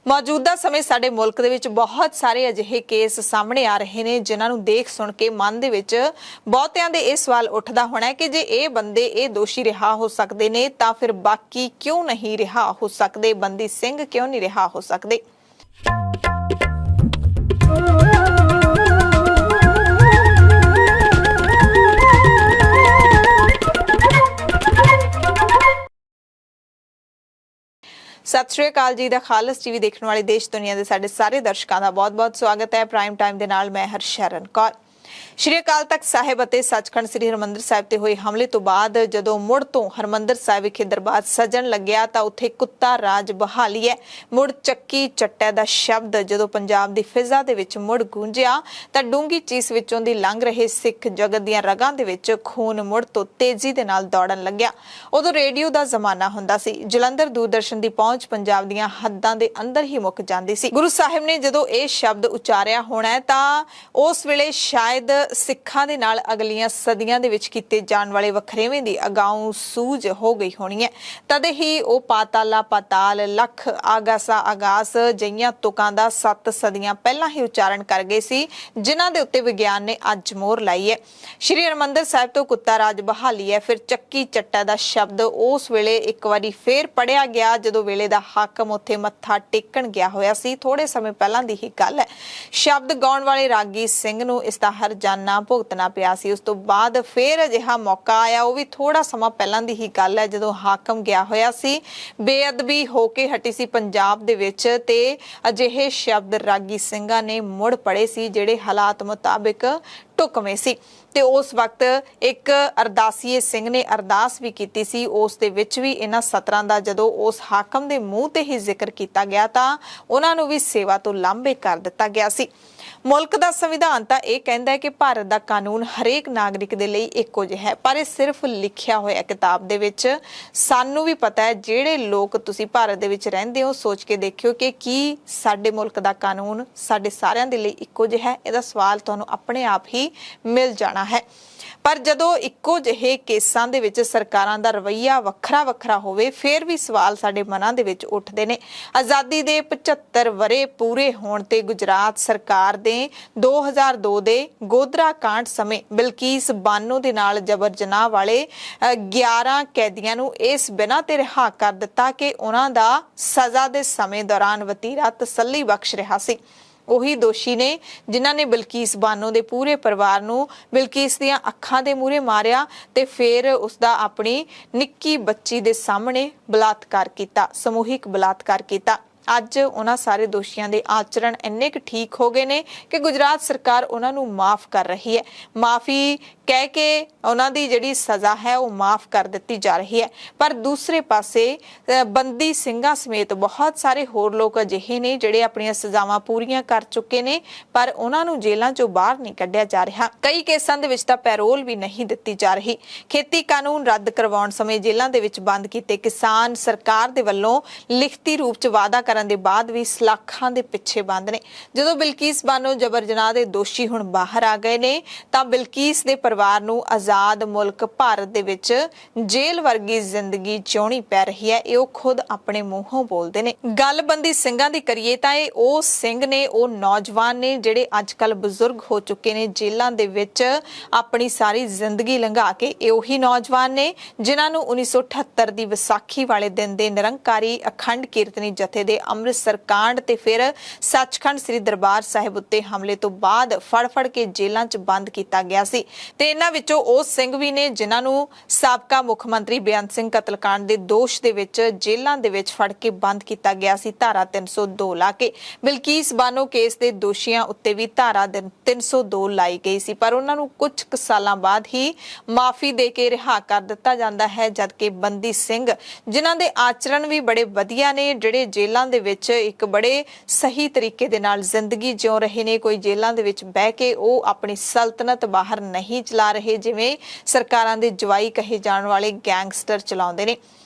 मौजूदा समय साडे मुल्क दे विच बहुत सारे अजिहे केस सामने आ रहे ने जिन्हां नूं देख सुण के मन दे विच बहुतिआं दे इह सवाल उठदा होना है कि जे इह बंदे इह दोषी रिहा हो सकदे ने तां फिर बाकी क्यों नहीं रिहा हो सकदे, बंदी सिंह क्यों नहीं रिहा हो सकदे। सत श्री अकाल जी दा खालस टीवी देखने वाले देश दुनिया के साडे सारे दर्शकों का बहुत बहुत स्वागत है। प्राइम टाइम दे नाल मैं हरशरण कौर। श्री अकाल तख्त साहिब ਅਤੇ सचखंड श्री हरमंदर साहिब ते होए हमले तो बाद जदों मुड़ तो हरमंदर साहिब विखे दरबार सजन लग्या तां उत्थे कुत्ता राज बहाली है। मुड़ चक्की चट्टे दा शब्द जदों पंजाब दी फिजा दे विच मुड़ गूंजिया तां डूंगी चीस विचों दी लंघ रहे सिख जगत दीआं रगां दे विच खून मुड़ तो तेजी दे नाल दौड़न लग्या। उदों रेडियो दा जमाना हुंदा सी, जलंधर दूरदर्शन दी पहुंच पंजाब दीआं हद्दां दे अंदर ही मुक जांदी सी। गुरु साहिब ने जदों इह शब्द उचारिया होना है तां उस वेले शायद सिखां दे नाल अगलियां सदियां दे विच कीते जाण वाले वखरेवें दी अगाऊं सूझ हो गई होनी है। तदे ही ओ पाताला पाताल लख आगासा आगास जईयां तुकां दा 7 सदियां पहलां ही उच्चारण कर गए सी जिन्हां दे उत्ते विग्यान ने अज मोहर लाई है। श्री हरमंदर साहिब तो कुत्ता राज बहाली है, फिर चक्की चट्टा दा शब्द उस वेले एक वारी फेर पढ़िया गया जदों वेले दा हाकम उत्थे मत्था टेकण गया होया सी। थोड़े समय पहलां दी ही गल है। शब्द गाउण वाले रागी सिंह नूं इसदा हरजाना भुगतना पिया सी। उस तो बाद फिर अजिहा मौका आया, वो भी थोड़ा समा पहलां दी ही गल है जदों हाकम गया होया सी। बेअदबी होके हटी सी पंजाब दे विच ते अजिहे शब्द रागी सिंघां ने मुड़ पड़े सी जिहड़े हालात मुताबिक ढुकवें सी। ते उस वक्त एक अरदासीए सिंह ने अरदास भी कीती सी। उस दे विच भी इन्हां सतरां दा जदों उस हाकम दे मूँह ते ही जिक्र कीता गया तां उन्हां नूं भी सेवा तो लांभे कर दिता गया सी। मुल्क दा संविधान तां इह कहंदा है कि भारत दा कानून हरेक नागरिक दे लई इक्को जिहा है, पर इह सिर्फ लिखिया होया किताब दे विच। सानू भी पता है जिहड़े लोक तुसीं भारत दे विच रहिंदे हो सोच के देखियो कि की साडे मुल्क दा कानून साडे सारिआं दे लई इक्को जिहा है। इहदा सवाल तुहानूं अपने आप ही मिल जाना है। पर जदों इक्को जिहे केसां दे विच सरकारां दा रवैया वखरा वखरा होवे फिर भी सवाल साडे मनां दे विच उठदे ने। आज़ादी दे 75 वरे पूरे होण ते गुजरात सरकार दे 2002 दे गोधरा कांड समय बिल्कीस बानो दे नाल जबर जनाह वाले 11 कैदियां नूं इस बिना ते रिहा कर दिता कि उन्हां दा सज़ा दे समय दौरान वतीरा तसल्ली बख्श रहा सी। ਉਹੀ ਦੋਸ਼ੀ ਨੇ ਜਿਨ੍ਹਾਂ ਨੇ ਬਿਲਕੀਸ ਬਾਨੋ ਦੇ ਪੂਰੇ ਪਰਿਵਾਰ ਨੂੰ ਬਿਲਕੀਸ ਦੀਆਂ ਅੱਖਾਂ ਦੇ ਮੂਹਰੇ ਮਾਰਿਆ ਤੇ ਫਿਰ ਉਸਦਾ ਆਪਣੀ ਨਿੱਕੀ ਬੱਚੀ ਦੇ ਸਾਹਮਣੇ ਬਲਾਤਕਾਰ ਕੀਤਾ, ਸਮੂਹਿਕ ਬਲਾਤਕਾਰ ਕੀਤਾ। ਅੱਜ ਉਹਨਾਂ ਸਾਰੇ ਦੋਸ਼ੀਆਂ ਦੇ ਆਚਰਣ ਇੰਨੇ ਕੁ ਠੀਕ ਹੋ ਗਏ ਨੇ ਕਿ ਗੁਜਰਾਤ ਸਰਕਾਰ ਉਹਨਾਂ ਨੂੰ ਮਾਫ ਕਰ ਰਹੀ ਹੈ। ਮਾਫੀ ਕਹਿ ਕੇ ਉਹਨਾਂ ਦੀ ਜਿਹੜੀ ਸਜ਼ਾ ਹੈ ਉਹ ਮਾਫ ਕਰ ਦਿੱਤੀ ਜਾ ਰਹੀ ਹੈ। ਪਰ ਦੂਸਰੇ ਪਾਸੇ ਬੰਦੀ ਸਿੰਘਾਂ ਸਮੇਤ ਬਹੁਤ ਸਾਰੇ ਹੋਰ ਲੋਕ ਅਜਿਹੇ ਨੇ ਜਿਹੜੇ ਆਪਣੀਆਂ ਸਜ਼ਾਵਾਂ ਪੂਰੀਆਂ ਕਰ ਚੁੱਕੇ ਨੇ ਪਰ ਉਹਨਾਂ ਨੂੰ ਜੇਲ੍ਹਾਂ ਚੋਂ ਬਾਹਰ ਨਹੀਂ ਕੱਢਿਆ ਜਾ ਰਿਹਾ। ਕਈ ਕੇਸਾਂ ਦੇ ਵਿੱਚ ਤਾਂ ਪੈਰੋਲ ਵੀ ਨਹੀਂ ਦਿੱਤੀ ਜਾ ਰਹੀ। ਖੇਤੀ ਕਾਨੂੰਨ ਰੱਦ ਕਰਵਾਉਣ ਸਮੇਂ ਜੇਲ੍ਹਾਂ ਦੇ ਵਿੱਚ ਬੰਦ ਕੀਤੇ ਕਿਸਾਨ ਸਰਕਾਰ ਦੇ ਵੱਲੋਂ ਲਿਖਤੀ ਰੂਪ 'ਚ ਵਾਅਦਾ ਕਰਨ ਦੇ ਬਾਅਦ ਵੀ ਸਲਾਖਾਂ ਦੇ ਪਿੱਛੇ ਬੰਦ ਨੇ। ਜਦੋਂ ਬਿਲਕੀਸ ਬਾਨੋ ਜਬਰ ਜਨਾਹ ਦੇ ਦੋਸ਼ੀ ਹੁਣ ਬਾਹਰ ਆ ਗਏ ਨੇ ਤਾਂ ਬਿਲਕੀਸ ਦੇ ਪਰਿਵਾਰ ਨੂੰ ਆਜ਼ਾਦ ਮੁਲਕ ਭਾਰਤ ਦੇ ਵਿੱਚ ਜੇਲ੍ਹ ਵਰਗੀ ਜ਼ਿੰਦਗੀ ਜਿਉਣੀ ਪੈ ਰਹੀ ਹੈ। ਇਹ ਉਹ ਖੁਦ ਆਪਣੇ ਮੂੰਹੋਂ ਬੋਲਦੇ ਨੇ। ਗੱਲ ਬੰਦੀ ਸਿੰਘਾਂ ਦੀ ਕਰੀਏ ਤਾਂ ਇਹ ਉਹ ਸਿੰਘ ਨੇ, ਉਹ ਨੌਜਵਾਨ ਨੇ ਜਿਹੜੇ ਅੱਜ ਕੱਲ੍ਹ ਬਜ਼ੁਰਗ ਹੋ ਚੁੱਕੇ ਨੇ, ਜੇਲ੍ਹਾਂ ਦੇ ਵਿੱਚ ਆਪਣੀ ਸਾਰੀ ਜ਼ਿੰਦਗੀ ਲੰਘਾ ਕੇ। ਇਹ ਉਹੀ ਨੌਜਵਾਨ ਨੇ ਜਿਨ੍ਹਾਂ ਨੂੰ 1978 ਦੀ ਵਿਸਾਖੀ ਵਾਲੇ ਦਿਨ ਦੇ ਨਿਰੰਕਾਰੀ ਅਖੰਡ ਕੀਰਤਨੀ ਜਥੇ ਦੇ ਅੰਮ੍ਰਿਤਸਰ ਕਾਂਡ ਤੇ ਫਿਰ ਸੱਚਖੰਡ ਸ੍ਰੀ ਦਰਬਾਰ ਸਾਹਿਬ ਉੱਤੇ ਹਮਲੇ ਤੋਂ ਬਾਅਦ ਫੜ ਕੇ ਜੇਲ੍ਹਾਂ 'ਚ ਬੰਦ ਕੀਤਾ ਗਿਆ ਸੀ। ਤੇ ਇਹਨਾਂ ਵਿੱਚੋਂ ਉਹ ਸਿੰਘ ਵੀ ਨੇ ਜਿਨ੍ਹਾਂ ਨੂੰ ਸਾਬਕਾ ਮੁੱਖ ਮੰਤਰੀ ਬੇਅੰਤ ਸਿੰਘ ਕਤਲकांड ਦੇ ਦੋਸ਼ ਦੇ ਵਿੱਚ ਜੇਲ੍ਹਾਂ ਦੇ ਵਿੱਚ ਫੜ ਕੇ ਬੰਦ ਕੀਤਾ ਗਿਆ ਸੀ ਧਾਰਾ 302 ਲਾ ਕੇ। ਬਿਲਕੀਸ ਬਾਨੋ ਕੇਸ ਦੇ ਦੋਸ਼ੀਆਂ ਉੱਤੇ ਵੀ ਧਾਰਾ 302 ਲਾਈ ਗਈ ਸੀ ਪਰ ਉਹਨਾਂ ਨੂੰ ਕੁਝ ਕੁ ਸਾਲਾਂ ਬਾਅਦ ਹੀ ਮਾਫੀ ਦੇ ਕੇ ਰਿਹਾ ਕਰ ਦਿੱਤਾ ਜਾਂਦਾ ਹੈ। ਜਦਕਿ ਬੰਦੀ ਸਿੰਘ ਜਿਨ੍ਹਾਂ ਦੇ ਆਚਰਣ ਵੀ ਬੜੇ ਵਧੀਆ ਨੇ, ਜਿਹੜੇ ਜੇਲ੍ਹਾਂ ਦੇ ਵਿੱਚ ਇੱਕ ਬੜੇ ਸਹੀ ਤਰੀਕੇ ਦੇ ਨਾਲ ਜ਼ਿੰਦਗੀ ਜਿਉ ਰਹੇ ਨੇ, ਕੋਈ ਜੇਲ੍ਹਾਂ ਦੇ ਵਿੱਚ ਬਹਿ ਕੇ ਉਹ ਆਪਣੀ ਸਲਤਨਤ ਬਾਹਰ ਨਹੀਂ ਚਲਾ ਰਹੇ ਜਿਵੇਂ ਸਰਕਾਰਾਂ ਦੇ ਜਵਾਈ ਕਹੇ ਜਾਣ ਵਾਲੇ ਗੈਂਗਸਟਰ ਚਲਾਉਂਦੇ ਨੇ।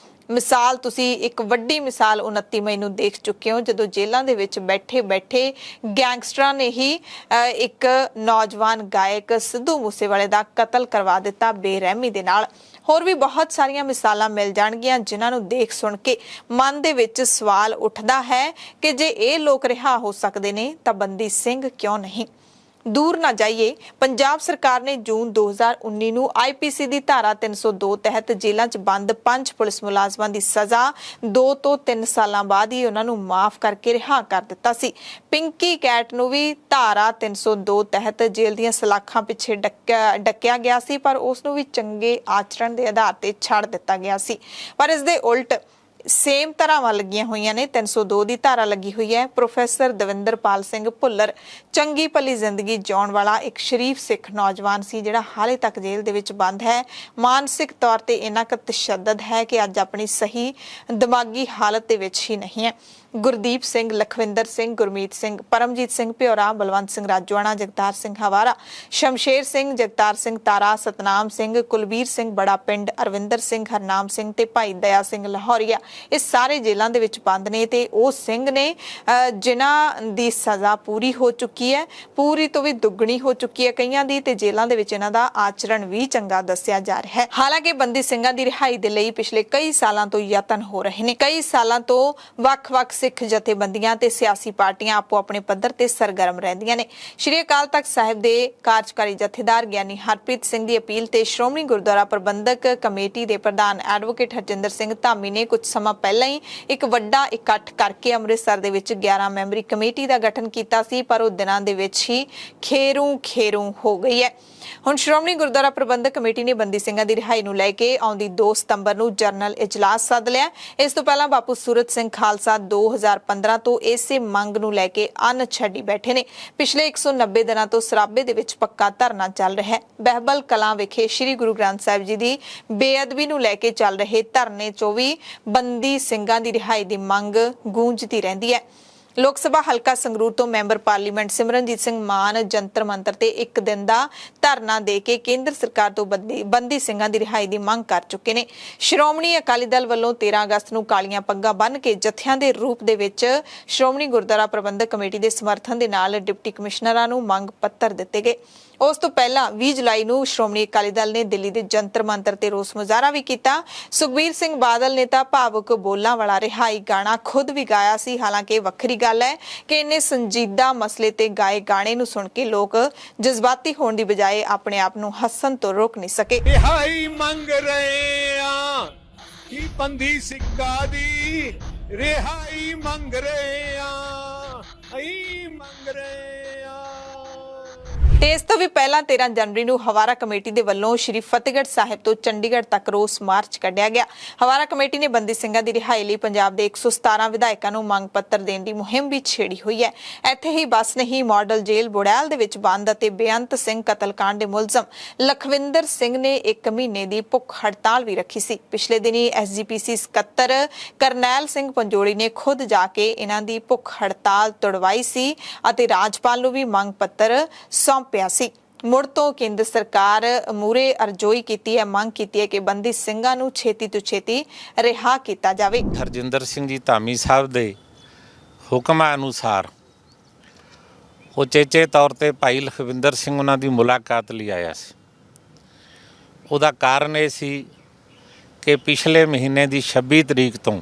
ਮਿਸਾਲ ਤੁਸੀਂ ਇੱਕ ਵੱਡੀ ਮਿਸਾਲ 29 ਮਈ ਨੂੰ ਦੇਖ ਚੁੱਕੇ ਹੋ, ਜਦੋਂ ਜੇਲ੍ਹਾਂ ਦੇ ਵਿੱਚ ਬੈਠੇ ਗੈਂਗਸਟਰਾਂ ਨੇ ਹੀ ਇੱਕ ਨੌਜਵਾਨ ਗਾਇਕ ਸਿੱਧੂ ਮੂਸੇਵਾਲੇ ਦਾ ਕਤਲ ਕਰਵਾ ਦਿੱਤਾ ਬੇਰਹਿਮੀ ਦੇ ਨਾਲ। ਹੋਰ ਵੀ ਬਹੁਤ ਸਾਰੀਆਂ ਮਿਸਾਲਾਂ ਮਿਲ ਜਾਣਗੀਆਂ ਜਿਨ੍ਹਾਂ ਨੂੰ ਦੇਖ ਸੁਣ ਕੇ ਮਨ ਦੇ ਵਿੱਚ ਸਵਾਲ ਉੱਠਦਾ ਹੈ ਕਿ ਜੇ ਇਹ ਲੋਕ ਰਿਹਾ ਹੋ ਸਕਦੇ ਨੇ ਤਾਂ ਬੰਦੀ ਸਿੰਘ ਕਿਉਂ ਨਹੀਂ। दूर ना जाइए, पंजाब सरकार ने जून 2019 ਨੂੰ आईपीसी ਦੀ ਧਾਰਾ 302 ਤਹਿਤ ਜੇਲ੍ਹਾਂ 'ਚ ਬੰਦ 5 ਪੁਲਿਸ ਮੁਲਾਜ਼ਮਾਂ ਦੀ ਸਜ਼ਾ 2 ਤੋਂ 3 ਸਾਲਾਂ ਬਾਅਦ ਹੀ ਉਹਨਾਂ ਨੂੰ ਮਾਫ ਕਰਕੇ ਰਿਹਾ ਕਰ ਦਿੱਤਾ ਸੀ। ਪਿੰਕੀ ਕੈਟ ਨੂੰ ਵੀ ਧਾਰਾ 302 ਤਹਿਤ ਜੇਲ੍ਹ ਦੀਆਂ ਸਲਾਖਾਂ ਪਿੱਛੇ ਡੱਕਿਆ ਗਿਆ ਸੀ, ਪਰ ਉਸ ਨੂੰ ਵੀ ਚੰਗੇ ਆਚਰਣ ਦੇ ਆਧਾਰ ਤੇ ਛੱਡ ਦਿੱਤਾ ਗਿਆ ਸੀ। ਪਰ ਇਸ ਦੇ ਉਲਟ ਸੇਮ ਧਾਰਾਵਾਂ ਲੱਗੀਆਂ ਹੋਈਆਂ ਨੇ। 302 ਦੀ ਧਾਰਾ ਲੱਗੀ ਹੋਈ ਹੈ। ਪ੍ਰੋਫੈਸਰ ਦਵਿੰਦਰਪਾਲ ਸਿੰਘ ਭੁੱਲਰ ਚੰਗੀ ਭਲੀ ਜ਼ਿੰਦਗੀ ਜਿਉਣ ਵਾਲਾ ਇੱਕ ਸ਼ਰੀਫ ਸਿੱਖ ਨੌਜਵਾਨ ਸੀ, ਜਿਹੜਾ ਹਾਲੇ ਤੱਕ ਜੇਲ੍ਹ ਦੇ ਵਿੱਚ ਬੰਦ ਹੈ। ਮਾਨਸਿਕ ਤੌਰ ਤੇ ਇੰਨਾ ਕੁ ਤਸ਼ੱਦਦ ਹੈ ਕਿ ਅੱਜ ਆਪਣੀ ਸਹੀ ਦਿਮਾਗੀ ਹਾਲਤ ਦੇ ਵਿੱਚ ਹੀ ਨਹੀਂ ਹੈ। ਗੁਰਦੀਪ ਸਿੰਘ, ਲਖਵਿੰਦਰ ਸਿੰਘ, ਗੁਰਮੀਤ ਸਿੰਘ, ਪਰਮਜੀਤ ਸਿੰਘ ਭਿਓਰਾ, ਬਲਵੰਤ ਸਿੰਘ ਰਾਜੋਆਣਾ, ਜਗਤਾਰ ਸਿੰਘ ਹਵਾਰਾ, ਸ਼ਮਸ਼ੇਰ ਸਿੰਘ, ਜਗਤਾਰ ਸਿੰਘ ਤਾਰਾ, ਸਤਨਾਮ ਸਿੰਘ, ਕੁਲਬੀਰ ਸਿੰਘ ਬੜਾ ਪਿੰਡ, ਅਰਵਿੰਦਰ ਸਿੰਘ, ਹਰਨਾਮ ਸਿੰਘ ਤੇ ਭਾਈ ਦਇਆ ਸਿੰਘ ਲਾਹੌਰੀਆ, ਇਹ ਸਾਰੇ ਜੇਲ੍ਹਾਂ ਦੇ ਵਿੱਚ ਬੰਦ ਨੇ। ਤੇ ਉਹ ਸਿੰਘ ਨੇ ਜਿਨ੍ਹਾਂ ਦੀ ਸਜ਼ਾ ਪੂਰੀ ਹੋ ਚੁੱਕੀ ਹੈ, ਪੂਰੀ ਤੋਂ ਵੀ ਦੁੱਗਣੀ ਹੋ ਚੁੱਕੀ ਹੈ ਕਈਆਂ ਦੀ, ਤੇ ਜੇਲ੍ਹਾਂ ਦੇ ਵਿੱਚ ਇਹਨਾਂ ਦਾ ਆਚਰਣ ਵੀ ਚੰਗਾ ਦੱਸਿਆ ਜਾ ਰਿਹਾ ਹੈ। ਹਾਲਾਂਕਿ ਬੰਦੀ ਸਿੰਘਾਂ ਦੀ ਰਿਹਾਈ ਦੇ ਲਈ ਪਿਛਲੇ ਕਈ ਸਾਲਾਂ ਤੋਂ ਯਤਨ ਹੋ ਰਹੇ ਨੇ। ਕਈ ਸਾਲਾਂ ਤੋਂ ਵੱਖ-ਵੱਖ ਸਿੱਖ ਜਥੇਬੰਦੀਆਂ ਤੇ ਸਿਆਸੀ ਪਾਰਟੀਆਂ ਆਪੋ ਆਪਣੇ ਪੱਧਰ ਤੇ ਸਰਗਰਮ ਰਹਿੰਦੀਆਂ ਨੇ। ਸ਼੍ਰੀ ਅਕਾਲ ਤਖਤ ਸਾਹਿਬ ਦੇ ਕਾਰਜਕਾਰੀ ਜਥੇਦਾਰ ਗਿਆਨੀ ਹਰਪ੍ਰੀਤ ਸਿੰਘ ਦੀ ਅਪੀਲ ਤੇ ਸ਼੍ਰੋਮਣੀ ਗੁਰਦੁਆਰਾ ਪ੍ਰਬੰਧਕ ਕਮੇਟੀ ਦੇ ਪ੍ਰਧਾਨ ਐਡਵੋਕੇਟ ਹਰਜਿੰਦਰ ਸਿੰਘ ਧਾਮੀ ਨੇ ਕੁਝ ਸਮਾਂ ਪਹਿਲਾਂ ਹੀ ਇੱਕ ਵੱਡਾ ਇਕੱਠ ਕਰਕੇ ਅੰਮ੍ਰਿਤਸਰ ਦੇ ਵਿੱਚ 11 ਮੈਂਬਰੀ ਕਮੇਟੀ ਦਾ ਗਠਨ ਕੀਤਾ ਸੀ, ਪਰ ਉਹ ਦਿਨਾਂ ਦੇ ਵਿੱਚ ਹੀ ਖੇਰੂ ਹੋ ਗਈ ਹੈ। ਹੁਣ ਸ਼੍ਰੋਮਣੀ ਗੁਰਦੁਆਰਾ ਪ੍ਰਬੰਧਕ ਕਮੇਟੀ ਨੇ ਬੰਦੀ ਸਿੰਘਾਂ ਦੀ ਰਿਹਾਈ ਨੂੰ ਲੈ ਕੇ ਆਉਂਦੀ 2 ਸਤੰਬਰ ਨੂੰ ਜਨਰਲ ਇਜਲਾਸ ਸੱਦ ਲਿਆ। ਇਸ ਤੋਂ ਪਹਿਲਾਂ ਬਾਪੂ ਸੂਰਤ ਸਿੰਘ ਖਾਲਸਾ 2015 ਤੋਂ ਇਸੇ ਮੰਗ ਨੂੰ ਲੈ ਕੇ ਅੰਨ ਛੱਡੀ ਬੈਠੇ ਨੇ। ਪਿਛਲੇ 190 ਦਿਨਾਂ ਤੋਂ ਸਰਾਬੇ ਦੇ ਵਿੱਚ ਪੱਕਾ ਧਰਨਾ ਚੱਲ ਰਿਹਾ ਹੈ। ਬਹਿਬਲ ਕਲਾਂ ਵਿਖੇ ਸ੍ਰੀ ਗੁਰੂ ਗ੍ਰੰਥ ਸਾਹਿਬ ਜੀ ਦੀ ਬੇਅਦਬੀ ਨੂੰ ਲੈ ਕੇ ਚੱਲ ਰਹੇ ਧਰਨੇ 'ਚੋਂ ਵੀ ਬੰਦੀ ਸਿੰਘਾਂ ਦੀ ਰਿਹਾਈ ਦੀ ਮੰਗ ਗੂੰਜਦੀ ਰਹਿੰਦੀ ਹੈ। ਲੋਕ ਸਭਾ ਹਲਕਾ ਸੰਗਰੂਰ ਤੋਂ ਮੈਂਬਰ ਪਾਰਲੀਮੈਂਟ ਸਿਮਰਨਜੀਤ ਸਿੰਘ ਮਾਨ ਜੰਤਰ ਮੰਤਰ ਤੇ ਇੱਕ ਦਿਨ ਦਾ ਧਰਨਾ ਦੇ ਕੇ ਕੇਂਦਰ ਸਰਕਾਰ ਤੋਂ ਬੰਦੀ ਸਿੰਘਾਂ ਦੀ ਰਿਹਾਈ ਦੀ ਮੰਗ ਕਰ ਚੁੱਕੇ ਨੇ। ਸ਼੍ਰੋਮਣੀ ਅਕਾਲੀ ਦਲ ਵੱਲੋਂ 13 ਅਗਸਤ ਨੂੰ ਕਾਲੀਆਂ ਪੱਗਾਂ ਬੰਨ੍ਹ ਕੇ ਜਥਿਆਂ ਦੇ ਰੂਪ ਦੇ ਵਿੱਚ ਸ਼੍ਰੋਮਣੀ ਗੁਰਦੁਆਰਾ ਪ੍ਰਬੰਧਕ ਕਮੇਟੀ ਦੇ ਸਮਰਥਨ ਦੇ ਨਾਲ ਡਿਪਟੀ ਕਮਿਸ਼ਨਰਾਂ ਨੂੰ ਮੰਗ ਪੱਤਰ ਦਿੱਤੇ ਗਏ। ਉਸ ਤੋਂ ਪਹਿਲਾਂ 20 ਜੁਲਾਈ ਨੂੰ ਸ਼੍ਰੋਮਣੀ ਅਕਾਲੀ ਦਲ ਨੇ ਦਿੱਲੀ ਦੇ ਜੰਤਰ ਮੰਤਰ ਤੇ ਰੋਸ ਮੁਜ਼ਾਹਰਾ ਵੀ ਕੀਤਾ। ਸੁਖਬੀਰ ਸਿੰਘ ਬਾਦਲ ਨੇ ਤਾਂ ਭਾਵੁਕ ਬੋਲਾਂ ਵਾਲਾ ਰਿਹਾਈ ਗਾਣਾ ਖੁਦ ਵੀ ਗਾਇਆ ਸੀ। ਹਾਲਾਂਕਿ ਵੱਖਰੀ ਗੱਲ ਹੈ ਕਿ ਇੰਨੇ ਸੰਜੀਦਾ ਮਸਲੇ ਤੇ ਗਾਏ ਗਾਣੇ ਨੂੰ ਸੁਣ ਕੇ ਲੋਕ ਜਜ਼ਬਾਤੀ ਹੋਣ ਦੀ ਬਜਾਏ ਆਪਣੇ ਆਪ ਨੂੰ ਹੱਸਣ ਤੋਂ ਰੋਕ ਨਹੀਂ ਸਕੇ। ਰਿਹਾਈ ਮੰਗ ਰਹੇ ਆ ਕੀ ਬੰਦੀ ਸਿੰਘਾਂ ਦੀ ਰਿਹਾਈ ਮੰਗ ਰਹੇ ਆ ਅਸੀਂ ਮੰਗ ਰਹੇ ਆ। ਤੇ ਇਸ ਤੋਂ ਵੀ ਪਹਿਲਾਂ 13 ਜਨਵਰੀ ਨੂੰ ਹਵਾਰਾ ਕਮੇਟੀ ਦੇ ਵੱਲੋਂ ਸ਼੍ਰੀ ਫਤਿਹਗੜ੍ਹ ਸਾਹਿਬ ਤੋਂ ਚੰਡੀਗੜ੍ਹ ਤੱਕ ਰੋਸ ਮਾਰਚ ਕੱਢਿਆ ਗਿਆ। ਹਵਾਰਾ ਕਮੇਟੀ ਨੇ ਬੰਦੀ ਸਿੰਘਾਂ ਦੀ ਰਿਹਾਈ ਲਈ ਪੰਜਾਬ ਦੇ 117 ਵਿਧਾਇਕਾਂ ਨੂੰ ਮੰਗ ਪੱਤਰ ਦੇਣ ਦੀ ਮੁਹਿੰਮ ਵੀ ਛੇੜੀ ਹੋਈ ਹੈ। ਇੱਥੇ ਹੀ ਬਸ ਨਹੀਂ, ਮਾਡਲ ਜੇਲ੍ਹ ਬੁੜੈਲ ਦੇ ਵਿੱਚ ਬੰਦ ਅਤੇ ਬੇਅੰਤ ਸਿੰਘ ਕਤਲकांड ਦੇ ਮੁਲਜ਼ਮ ਲਖਵਿੰਦਰ ਸਿੰਘ ਨੇ 1 ਮਹੀਨੇ ਦੀ ਭੁੱਖ ਹੜਤਾਲ ਵੀ ਰੱਖੀ ਸੀ। ਪਿਛਲੇ ਦਿਨੀ ਐਸਜੀਪੀਸੀ ਸਕੱਤਰ ਕਰਨੈਲ ਸਿੰਘ ਪੰਜੋੜੀ ਨੇ ਖੁਦ ਜਾ ਕੇ ਇਹਨਾਂ ਦੀ ਭੁੱਖ ਹੜਤਾਲ ਤੁੜਵਾਈ ਸੀ ਅਤੇ ਰਾਜਪਾਲ ਨੂੰ ਵੀ ਮੰਗ ਪੱਤਰ ਸੌਂਪਿਆ ਸੀ। ਮੁੜ ਤੋਂ ਕੇਂਦਰ ਸਰਕਾਰ ਮੂਰੇ ਅਰਜ਼ੋਈ ਕੀਤੀ ਹੈ, ਮੰਗ ਕੀਤੀ ਹੈ ਕਿ ਬੰਦੀ ਸਿੰਘਾਂ ਨੂੰ ਛੇਤੀ ਤੋਂ ਛੇਤੀ ਰਿਹਾ ਕੀਤਾ ਜਾਵੇ। ਹਰਜਿੰਦਰ ਸਿੰਘ ਜੀ ਧਾਮੀ ਸਾਹਿਬ ਦੇ ਹੁਕਮਾਂ ਅਨੁਸਾਰ ਉਹ ਚੇਚੇ ਤੌਰ ਤੇ ਭਾਈ ਲਖਵਿੰਦਰ ਸਿੰਘ ਉਹਨਾਂ ਦੀ ਮੁਲਾਕਾਤ ਲਈ ਆਇਆ ਸੀ। ਉਹਦਾ ਕਾਰਨ ਇਹ ਸੀ ਕਿ ਪਿਛਲੇ ਮਹੀਨੇ ਦੀ 26 ਤਰੀਕ ਤੋਂ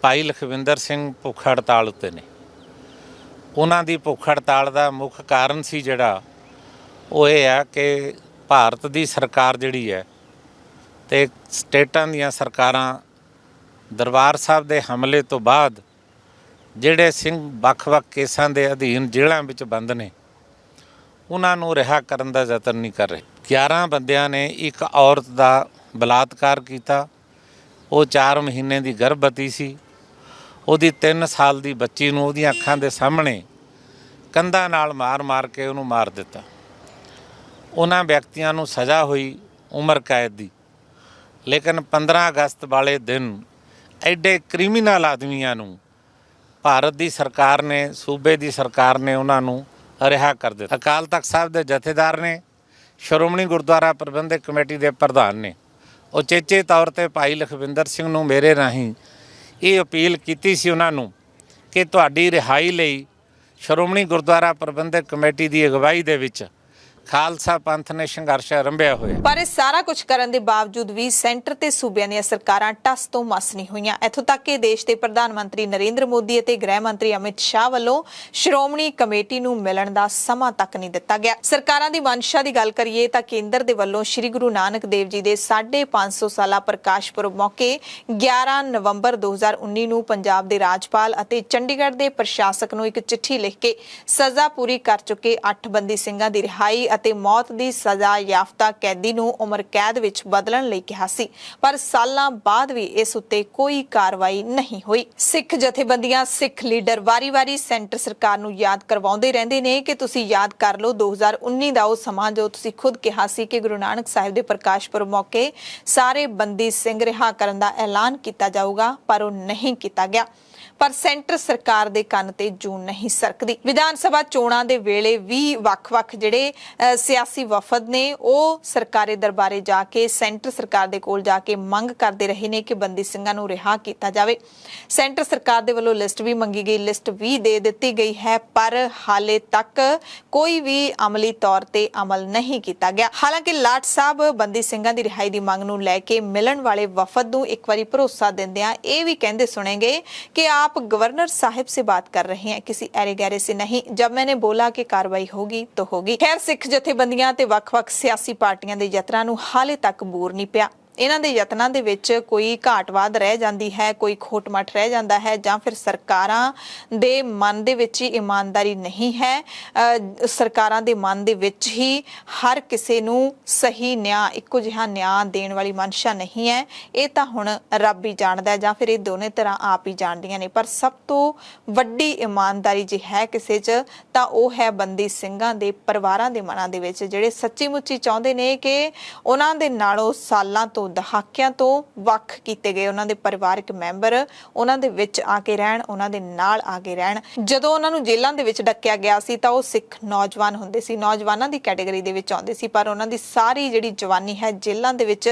ਭਾਈ ਲਖਵਿੰਦਰ ਸਿੰਘ ਭੁੱਖ ਹੜਤਾਲ ਉੱਤੇ ਨੇ। ਉਹਨਾਂ ਦੀ ਭੁੱਖ ਹੜਤਾਲ ਦਾ ਮੁੱਖ ਕਾਰਨ ਸੀ ਜਿਹੜਾ ਉਹ ਇਹ ਹੈ ਕਿ ਭਾਰਤ ਦੀ ਸਰਕਾਰ ਜਿਹੜੀ ਹੈ ਤੇ ਸਟੇਟਾਂ ਦੀਆਂ ਸਰਕਾਰਾਂ ਦਰਬਾਰ ਸਾਹਿਬ ਦੇ ਹਮਲੇ ਤੋਂ ਬਾਅਦ ਜਿਹੜੇ ਸਿੰਘ ਵੱਖ-ਵੱਖ ਕੇਸਾਂ ਦੇ ਅਧੀਨ ਜੇਲ੍ਹਾਂ ਵਿੱਚ ਬੰਦ ਨੇ ਉਹਨਾਂ ਨੂੰ ਰਿਹਾ ਕਰਨ ਦਾ ਯਤਨ ਨਹੀਂ ਕਰ ਰਹੇ। 11 ਬੰਦਿਆਂ ਨੇ ਇੱਕ ਔਰਤ ਦਾ ਬਲਾਤਕਾਰ ਕੀਤਾ। ਉਹ 4 ਮਹੀਨੇ ਦੀ ਗਰਭਵਤੀ ਸੀ। ਉਹਦੀ 3 ਸਾਲ ਦੀ ਬੱਚੀ ਨੂੰ ਉਹਦੀਆਂ ਅੱਖਾਂ ਦੇ ਸਾਹਮਣੇ ਕੰਧਾਂ ਨਾਲ ਮਾਰ ਕੇ ਉਹਨੂੰ ਮਾਰ ਦਿੱਤਾ। ਉਹਨਾਂ ਵਿਅਕਤੀਆਂ ਨੂੰ ਸਜ਼ਾ ਹੋਈ ਉਮਰ ਕੈਦ ਦੀ, ਲੇਕਿਨ 15 ਅਗਸਤ ਵਾਲੇ ਦਿਨ ਐਡੇ ਕ੍ਰਿਮੀਨਲ ਆਦਮੀਆਂ ਨੂੰ ਭਾਰਤ ਦੀ ਸਰਕਾਰ ਨੇ, ਸੂਬੇ ਦੀ ਸਰਕਾਰ ਨੇ ਉਹਨਾਂ ਨੂੰ ਰਿਹਾ ਕਰ ਦਿੱਤਾ। ਅਕਾਲ ਤਖਤ ਸਾਹਿਬ ਦੇ ਜਥੇਦਾਰ ਨੇ, ਸ਼੍ਰੋਮਣੀ ਗੁਰਦੁਆਰਾ ਪ੍ਰਬੰਧਕ ਕਮੇਟੀ ਦੇ ਪ੍ਰਧਾਨ ਨੇ ਉਚੇਚੇ ਤੌਰ ਤੇ ਭਾਈ ਲਖਵਿੰਦਰ ਸਿੰਘ ਨੂੰ ਮੇਰੇ ਰਾਹੀਂ ਇਹ ਅਪੀਲ ਕੀਤੀ ਸੀ ਉਹਨਾਂ ਨੂੰ ਕਿ ਤੁਹਾਡੀ ਰਿਹਾਈ ਲਈ ਸ਼੍ਰੋਮਣੀ ਗੁਰਦੁਆਰਾ ਪ੍ਰਬੰਧਕ ਕਮੇਟੀ ਦੀ ਅਗਵਾਈ ਦੇ ਵਿੱਚ ਖਾਲਸਾ ਪੰਥ ਨੇ ਸੰਘਰਸ਼ ਆਰੰਭਿਆ ਹੋਇਆ। ਪਰ ਇਹ ਸਾਰਾ ਕੁਝ ਕਰਨ ਦੇ ਬਾਵਜੂਦ ਵੀ ਸੈਂਟਰ ਤੇ ਸੂਬਿਆਂ ਦੀਆਂ ਸਰਕਾਰਾਂ ਟਸ ਤੋਂ ਮਸ ਨਹੀਂ ਹੋਈਆਂ। ਇੱਥੋਂ ਤੱਕ ਕਿ ਦੇਸ਼ ਦੇ ਪ੍ਰਧਾਨ ਮੰਤਰੀ ਨਰਿੰਦਰ ਮੋਦੀ ਅਤੇ ਗ੍ਰਹਿ ਮੰਤਰੀ ਅਮਿਤ ਸ਼ਾਹ ਵੱਲੋਂ ਸ਼੍ਰੋਮਣੀ ਕਮੇਟੀ ਨੂੰ ਮਿਲਣ ਦਾ ਸਮਾਂ ਤੱਕ ਨਹੀਂ ਦਿੱਤਾ ਗਿਆ। ਸਰਕਾਰਾਂ ਦੀ ਮਨਸ਼ਾ ਦੀ ਗੱਲ ਕਰੀਏ ਤਾਂ ਕੇਂਦਰ ਦੇ ਵੱਲੋਂ ਸ੍ਰੀ ਗੁਰੂ ਨਾਨਕ ਦੇਵ ਜੀ ਦੇ 550 ਸਾਲਾ ਪ੍ਰਕਾਸ਼ ਪੁਰਬ ਮੌਕੇ 11 ਨਵੰਬਰ 2019 ਨੂੰ ਪੰਜਾਬ ਦੇ ਰਾਜਪਾਲ ਅਤੇ ਚੰਡੀਗੜ੍ਹ ਦੇ ਪ੍ਰਸ਼ਾਸਕ ਨੂੰ ਇੱਕ ਚਿੱਠੀ ਲਿਖ ਕੇ ਸਜ਼ਾ ਪੂਰੀ ਕਰ ਚੁੱਕੇ 8 ਬੰਦੀ ਸਿੰਘਾਂ ਦੀ ਰਿਹਾਈ ਅਤੇ ਮੌਤ ਦੀ ਸਜ਼ਾ ਯਾਫਤਾ ਕੈਦੀ ਨੂੰ ਉਮਰ ਕੈਦ ਵਿੱਚ ਬਦਲਣ ਲਈ ਕਿਹਾ ਸੀ, ਪਰ ਸਾਲਾਂ ਬਾਅਦ ਵੀ ਇਸ ਉੱਤੇ ਕੋਈ ਕਾਰਵਾਈ ਨਹੀਂ ਹੋਈ। ਸਿੱਖ ਜਥੇਬੰਦੀਆਂ, ਸਿੱਖ ਲੀਡਰ ਵਾਰੀ-ਵਾਰੀ ਸੈਂਟਰ ਸਰਕਾਰ ਨੂੰ ਯਾਦ ਕਰਵਾਉਂਦੇ ਰਹਿੰਦੇ ਨੇ ਕਿ ਤੁਸੀਂ ਯਾਦ ਕਰ ਲਓ 2019 ਦਾ ਉਹ ਸਮਾਂ ਜੋ ਤੁਸੀਂ ਖੁਦ ਕਿਹਾ ਸੀ ਕਿ ਗੁਰੂ ਨਾਨਕ ਸਾਹਿਬ ਦੇ ਪ੍ਰਕਾਸ਼ ਪੁਰਬ ਮੌਕੇ ਸਾਰੇ ਬੰਦੀ ਸਿੰਘ ਰਿਹਾ ਕਰਨ ਦਾ ਐਲਾਨ ਕੀਤਾ ਜਾਊਗਾ, ਪਰ ਉਹ ਨਹੀਂ ਕੀਤਾ ਗਿਆ। ਪਰ ਸੈਂਟਰ ਸਰਕਾਰ ਦੇ ਕੰਨ ਤੇ ਜੂੰ ਨਹੀਂ ਸਰਕਦੀ। ਵਿਧਾਨ ਸਭਾ ਚੋਣਾਂ ਦੇ ਵੇਲੇ ਵੀ ਵੱਖ-ਵੱਖ ਜਿਹੜੇ ਸਿਆਸੀ ਵਫਦ ਨੇ ਉਹ ਸਰਕਾਰੀ ਦਰਬਾਰੇ ਜਾ ਕੇ ਸੈਂਟਰ ਸਰਕਾਰ ਦੇ ਕੋਲ ਜਾ ਕੇ ਮੰਗ ਕਰਦੇ ਰਹੇ ਨੇ ਕਿ ਬੰਦੀ ਸਿੰਘਾਂ ਨੂੰ ਰਿਹਾ ਕੀਤਾ ਜਾਵੇ। ਸੈਂਟਰ ਸਰਕਾਰ ਦੇ ਵੱਲੋਂ ਲਿਸਟ ਵੀ ਮੰਗੀ ਗਈ, ਲਿਸਟ ਵੀ ਦੇ ਦਿੱਤੀ ਗਈ ਹੈ, ਪਰ ਹਾਲੇ ਤੱਕ ਕੋਈ ਵੀ ਅਮਲੀ ਤੌਰ ਤੇ ਅਮਲ ਨਹੀਂ ਕੀਤਾ ਗਿਆ। ਹਾਲਾਂਕਿ ਲਾਟ ਸਾਹਿਬ ਬੰਦੀ ਸਿੰਘਾਂ ਦੀ ਰਿਹਾਈ ਦੀ ਮੰਗ ਨੂੰ ਲੈ ਕੇ ਮਿਲਣ ਵਾਲੇ ਵਫਦ ਨੂੰ ਇੱਕ ਵਾਰੀ ਭਰੋਸਾ ਦਿੰਦਿਆਂ ਇਹ ਵੀ ਕਹਿੰਦੇ ਸੁਣेंगे कि आप गवर्नर साहिब से बात कर रहे हैं, किसी ऐरे गहरे से नहीं। जब मैंने बोला कि कार्रवाई होगी तो होगी। खैर सिख जथेबंदियां ते वख-वख सियासी पार्टियां दे यत्नां नूं हाले तक बूर नहीं पिया। ਇਹਨਾਂ ਦੇ ਯਤਨਾਂ ਦੇ ਵਿੱਚ ਕੋਈ ਘਾਟਵਾਦ ਰਹਿ ਜਾਂਦੀ ਹੈ, ਕੋਈ ਖੋਟ-ਮੱਠ ਰਹਿ ਜਾਂਦਾ ਹੈ, ਜਾਂ ਫਿਰ ਸਰਕਾਰਾਂ ਦੇ ਮਨ ਦੇ ਵਿੱਚ ਹੀ ਇਮਾਨਦਾਰੀ ਨਹੀਂ ਹੈ। ਸਰਕਾਰਾਂ ਦੇ ਮਨ ਦੇ ਵਿੱਚ ਹੀ ਹਰ ਕਿਸੇ ਨੂੰ ਸਹੀ ਨਿਆਂ, ਇੱਕੋ ਜਿਹਾ ਨਿਆਂ ਦੇਣ ਵਾਲੀ ਮਨਸ਼ਾ ਨਹੀਂ ਹੈ। ਇਹ ਤਾਂ ਹੁਣ ਰੱਬ ਹੀ ਜਾਣਦਾ ਹੈ, ਜਾਂ ਫਿਰ ਇਹ ਦੋਨੇ ਤਰ੍ਹਾਂ ਆਪ ਹੀ ਜਾਣਦੀਆਂ ਨੇ। ਪਰ ਸਭ ਤੋਂ ਵੱਡੀ ਇਮਾਨਦਾਰੀ ਜੇ ਹੈ ਕਿਸੇ 'ਚ ਤਾਂ ਉਹ ਹੈ ਬੰਦੀ ਸਿੰਘਾਂ ਦੇ ਪਰਿਵਾਰਾਂ ਦੇ ਮਨਾਂ ਦੇ ਵਿੱਚ, ਜਿਹੜੇ ਸੱਚੀ ਮੁੱਚੀ ਚਾਹੁੰਦੇ ਨੇ ਕਿ ਉਹਨਾਂ ਦੇ ਨਾਲੋਂ ਸਾਲਾਂ ਤੋਂ ਦਹਾਕਿਆਂ ਤੋਂ ਵੱਖ ਕੀਤੇ ਗਏ ਉਹਨਾਂ ਦੇ ਪਰਿਵਾਰਕ ਮੈਂਬਰ ਉਹਨਾਂ ਦੇ ਵਿੱਚ ਆ ਕੇ ਰਹਿਣ, ਉਹਨਾਂ ਦੇ ਨਾਲ ਆ ਕੇ ਰਹਿਣ। ਜਦੋਂ ਉਹਨਾਂ ਨੂੰ ਜੇਲ੍ਹਾਂ ਦੇ ਵਿੱਚ ਡੱਕਿਆ ਗਿਆ ਸੀ ਤਾਂ ਉਹ ਸਿੱਖ ਨੌਜਵਾਨ ਹੁੰਦੇ ਸੀ, ਨੌਜਵਾਨਾਂ ਦੀ ਕੈਟਾਗਰੀ ਦੇ ਵਿੱਚ ਆਉਂਦੇ ਸੀ, ਪਰ ਉਹਨਾਂ ਦੀ ਸਾਰੀ ਜਿਹੜੀ ਜਵਾਨੀ ਹੈ ਜੇਲ੍ਹਾਂ ਦੇ ਵਿੱਚ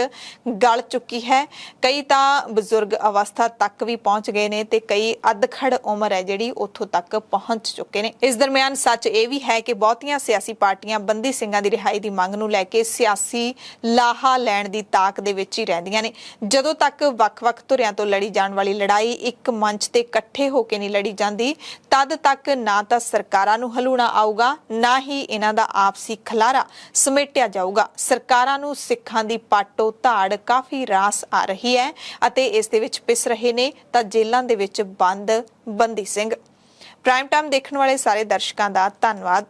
ਗਲ ਚੁੱਕੀ ਹੈ। ਕਈ ਤਾਂ ਬਜ਼ੁਰਗ ਅਵਸਥਾ ਤੱਕ ਵੀ ਪਹੁੰਚ ਗਏ ਨੇ ਤੇ ਕਈ ਅਧਖੜ ਉਮਰ ਹੈ ਜਿਹੜੀ ਉੱਥੋਂ ਤੱਕ ਪਹੁੰਚ ਚੁੱਕੇ ਨੇ। ਇਸ ਦਰਮਿਆਨ ਸੱਚ ਇਹ ਵੀ ਹੈ ਕਿ ਬਹੁਤੀਆਂ ਸਿਆਸੀ ਪਾਰਟੀਆਂ ਬੰਦੀ ਸਿੰਘਾਂ ਦੀ ਰਿਹਾਈ ਦੀ ਮੰਗ ਨੂੰ ਲੈ ਕੇ ਸਿਆਸੀ ਲਾਹਾ ਲੈਣ ਦੀ ਤਾਕ ਦੇ ਵਿੱਚ ਹੀ ਰਹਿੰਦੀਆਂ ਨੇ। ਜਦੋਂ ਤੱਕ ਵੱਖ-ਵੱਖ ਧੁਰਿਆਂ ਤੋਂ ਲੜੀ ਜਾਣ ਵਾਲੀ ਲੜਾਈ ਇੱਕ ਮੰਚ ਤੇ ਇਕੱਠੇ ਹੋ ਕੇ ਨਹੀਂ ਲੜੀ ਜਾਂਦੀ, ਤਦ ਤੱਕ ਨਾ ਤਾਂ ਸਰਕਾਰਾਂ ਨੂੰ ਹਲੂਣਾ ਆਊਗਾ, ਨਾ ਹੀ ਇਹਨਾਂ ਦਾ ਆਪਸੀ ਖਲਾਰਾ ਸਮੇਟਿਆ ਜਾਊਗਾ। ਸਰਕਾਰਾਂ ਨੂੰ ਸਿੱਖਾਂ ਦੀ ਪਾਟੋ ਧਾੜ ਕਾਫੀ ਰਾਸ ਆ ਰਹੀ ਹੈ ਅਤੇ ਇਸ ਦੇ ਵਿੱਚ ਪਿਸ ਰਹੇ ਨੇ ਤਾਂ ਜੇਲ੍ਹਾਂ ਦੇ ਵਿੱਚ ਬੰਦ ਬੰਦੀ ਸਿੰਘ। ਪ੍ਰਾਈਮ ਟਾਈਮ ਦੇਖਣ ਵਾਲੇ ਸਾਰੇ ਦਰਸ਼ਕਾਂ ਦਾ ਧੰਨਵਾਦ।